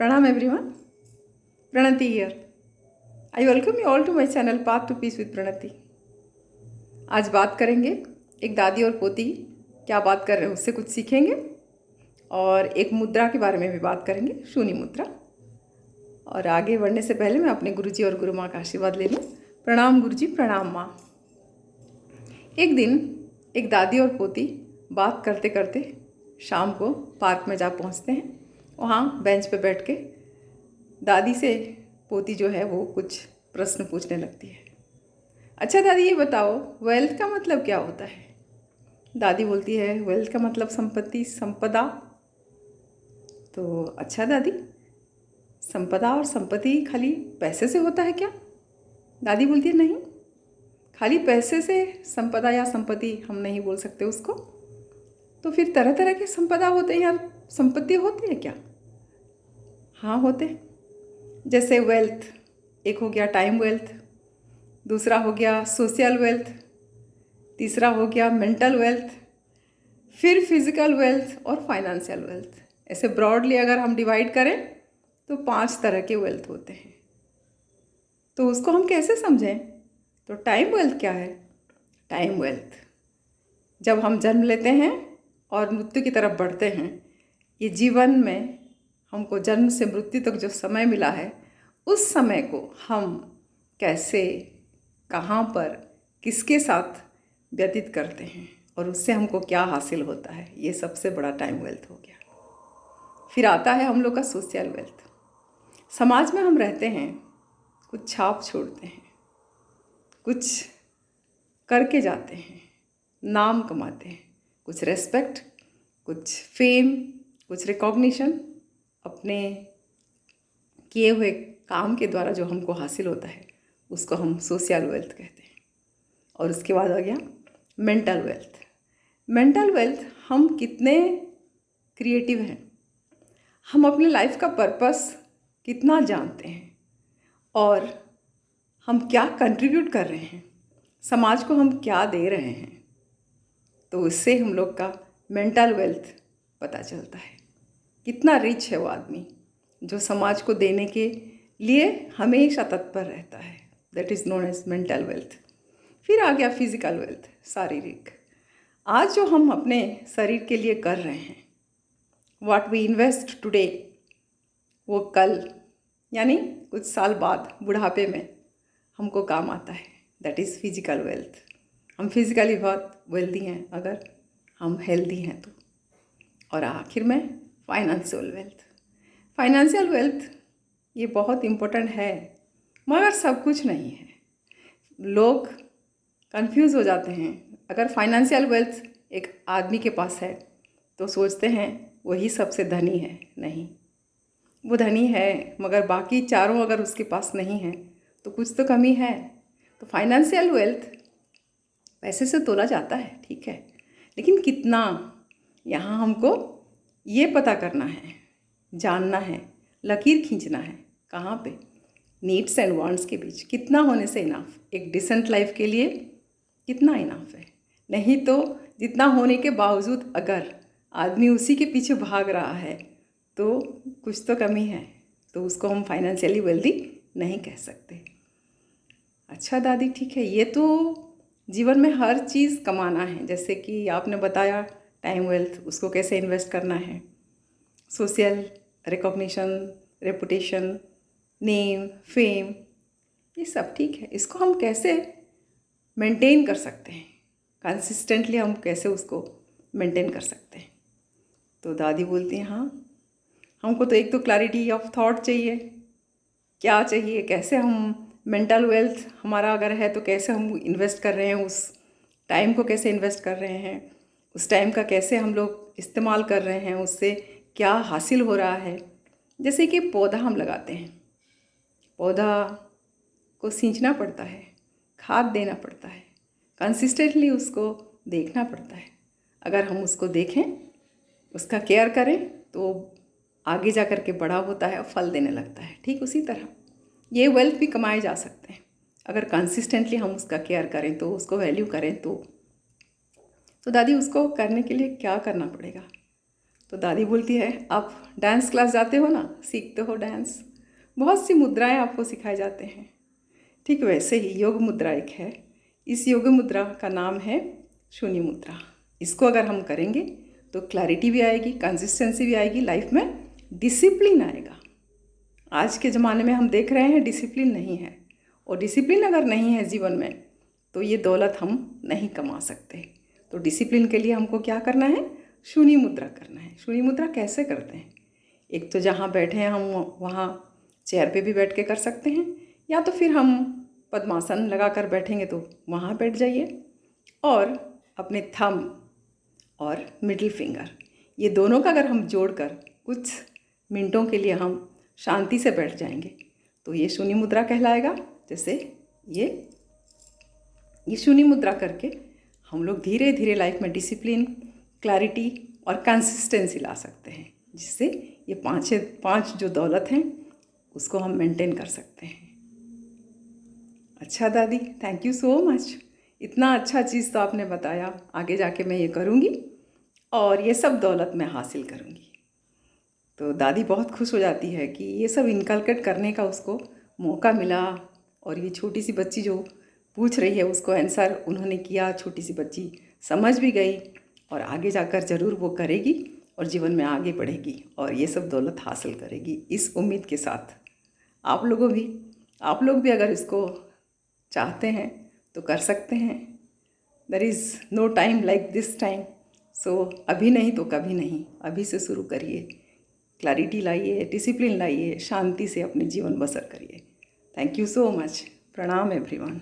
Pranam everyone. Pranati here. I welcome you all to my channel Path to Peace with Pranati. आज बात करेंगे एक दादी और पोती क्या बात कर रहे हैं उससे कुछ सीखेंगे और एक मुद्रा के बारे में भी बात करेंगे, शून्य मुद्रा। और आगे बढ़ने से पहले मैं अपने गुरुजी और गुरु माँ का आशीर्वाद ले लूँ। प्रणाम गुरुजी, प्रणाम माँ। एक दिन एक दादी और पोती बात करते करते शाम को पार्क में जा पहुँचते हैं। वहाँ बेंच पे बैठ के दादी से पोती जो है वो कुछ प्रश्न पूछने लगती है। अच्छा दादी, ये बताओ वेल्थ का मतलब क्या होता है? दादी बोलती है वेल्थ का मतलब संपत्ति, संपदा। तो अच्छा दादी, संपदा और संपत्ति खाली पैसे से होता है क्या? दादी बोलती है नहीं, खाली पैसे से संपदा या संपत्ति हम नहीं बोल सकते उसको। तो फिर तरह तरह के संपदा होते हैं या संपत्ति होती है क्या? हाँ होते हैं। जैसे वेल्थ, एक हो गया टाइम वेल्थ, दूसरा हो गया सोशल वेल्थ, तीसरा हो गया मेंटल वेल्थ, फिर फिजिकल वेल्थ और फाइनेंशियल वेल्थ। ऐसे ब्रॉडली अगर हम डिवाइड करें तो 5 तरह के वेल्थ होते हैं। तो उसको हम कैसे समझें? तो टाइम वेल्थ क्या है? टाइम वेल्थ जब हम जन्म लेते हैं और मृत्यु की तरफ बढ़ते हैं, ये जीवन में हमको जन्म से मृत्यु तक जो समय मिला है, उस समय को हम कैसे, कहाँ पर, किसके साथ व्यतीत करते हैं और उससे हमको क्या हासिल होता है, ये सबसे बड़ा टाइम वेल्थ हो गया। फिर आता है हम लोग का सोशल वेल्थ। समाज में हम रहते हैं, कुछ छाप छोड़ते हैं, कुछ करके जाते हैं, नाम कमाते हैं, कुछ रेस्पेक्ट, कुछ फेम, कुछ रिकॉग्निशन, अपने किए हुए काम के द्वारा जो हमको हासिल होता है उसको हम सोशल वेल्थ कहते हैं। और उसके बाद आ गया मेंटल वेल्थ। मेंटल वेल्थ, हम कितने क्रिएटिव हैं, हम अपने लाइफ का पर्पस कितना जानते हैं और हम क्या कंट्रीब्यूट कर रहे हैं, समाज को हम क्या दे रहे हैं। तो उससे हम लोग का मेंटल वेल्थ पता चलता है, कितना रिच है वो आदमी जो समाज को देने के लिए हमेशा तत्पर रहता है। That is known as mental wealth. फिर आ गया फिजिकल वेल्थ, शारीरिक। आज जो हम अपने शरीर के लिए कर रहे हैं, व्हाट वी इन्वेस्ट टुडे, वो कल यानी कुछ साल बाद बुढ़ापे में हमको काम आता है। That is physical wealth. हम फिजिकली बहुत वेल्दी हैं अगर हम हेल्दी हैं तो। और आखिर में फाइनेंशियल वेल्थ। फाइनेंशियल वेल्थ ये बहुत इम्पोर्टेंट है, मगर सब कुछ नहीं है। लोग कंफ्यूज हो जाते हैं। अगर फाइनेंशियल वेल्थ एक आदमी के पास है तो सोचते हैं वही सबसे धनी है। नहीं, वो धनी है मगर बाकी चारों अगर उसके पास नहीं है तो कुछ तो कमी है। तो फाइनेंशियल वेल्थ पैसे से तोला जाता है, ठीक है, लेकिन कितना, यहाँ हमको ये पता करना है, जानना है, लकीर खींचना है। कहाँ पे? नीड्स एंड वांट्स के बीच कितना होने से इनाफ, एक डिसेंट लाइफ के लिए कितना इनाफ है। नहीं तो जितना होने के बावजूद अगर आदमी उसी के पीछे भाग रहा है तो कुछ तो कमी है, तो उसको हम फाइनेंशियली वेल्दी नहीं कह सकते। अच्छा दादी, ठीक है, ये तो जीवन में हर चीज़ कमाना है, जैसे कि आपने बताया टाइम वेल्थ, उसको कैसे इन्वेस्ट करना है, social recognition, reputation, name, fame, ये सब ठीक है। इसको हम कैसे मेंटेन कर सकते हैं, कंसिस्टेंटली हम कैसे उसको मेंटेन कर सकते हैं? तो दादी बोलती हैं हाँ, हमको तो एक तो क्लैरिटी ऑफ थॉट चाहिए, क्या चाहिए, कैसे हम मेंटल वेल्थ हमारा अगर है तो कैसे हम इन्वेस्ट कर रहे हैं, उस टाइम को कैसे इन्वेस्ट कर रहे हैं, उस टाइम का कैसे हम लोग इस्तेमाल कर रहे हैं, उससे क्या हासिल हो रहा है। जैसे कि पौधा हम लगाते हैं, पौधा को सींचना पड़ता है, खाद देना पड़ता है, कंसिस्टेंटली उसको देखना पड़ता है। अगर हम उसको देखें, उसका केयर करें तो आगे जा कर के बड़ा होता है और फल देने लगता है। ठीक उसी तरह ये वेल्थ भी कमाए जा सकते हैं अगर कंसिस्टेंटली हम उसका केयर करें, तो उसको वैल्यू करें। तो दादी, उसको करने के लिए क्या करना पड़ेगा? तो दादी बोलती है आप डांस क्लास जाते हो ना, सीखते हो डांस, बहुत सी मुद्राएं आपको सिखाए जाते हैं। ठीक वैसे ही योग मुद्रा एक है। इस योग मुद्रा का नाम है शून्य मुद्रा। इसको अगर हम करेंगे तो क्लैरिटी भी आएगी, कंसिस्टेंसी भी आएगी, लाइफ में डिसिप्लिन आएगा। आज के ज़माने में हम देख रहे हैं डिसिप्लिन नहीं है, और डिसिप्लिन अगर नहीं है जीवन में तो ये दौलत हम नहीं कमा सकते। तो डिसिप्लिन के लिए हमको क्या करना है? शून्य मुद्रा करना है। शून्य मुद्रा कैसे करते हैं? एक तो जहाँ बैठे हैं हम वहाँ चेयर पे भी बैठ के कर सकते हैं, या तो फिर हम पद्मासन लगा कर बैठेंगे तो वहाँ बैठ जाइए, और अपने थंब और मिडिल फिंगर ये दोनों का अगर हम जोड़कर कुछ मिनटों के लिए हम शांति से बैठ जाएंगे तो ये शून्य मुद्रा कहलाएगा। जैसे ये शून्य मुद्रा करके हम लोग धीरे धीरे लाइफ में डिसिप्लिन, क्लैरिटी और कंसिस्टेंसी ला सकते हैं, जिससे ये पांच जो दौलत हैं उसको हम मेंटेन कर सकते हैं। अच्छा दादी, थैंक यू सो मच। इतना अच्छा चीज़ तो आपने बताया, आगे जाके मैं ये करूँगी और ये सब दौलत मैं हासिल करूँगी। तो दादी बहुत खुश हो जाती है कि ये सब इनकलकेट करने का उसको मौका मिला, और ये छोटी सी बच्ची जो पूछ रही है उसको आंसर उन्होंने किया, छोटी सी बच्ची समझ भी गई और आगे जाकर ज़रूर वो करेगी और जीवन में आगे बढ़ेगी और ये सब दौलत हासिल करेगी। इस उम्मीद के साथ आप लोग भी अगर इसको चाहते हैं तो कर सकते हैं। There is no time like this time. So अभी नहीं तो कभी नहीं, अभी से शुरू करिए, क्लैरिटी लाइए, डिसिप्लिन लाइए, शांति से अपने जीवन बसर करिए। Thank you so much. प्रणाम एवरीवन।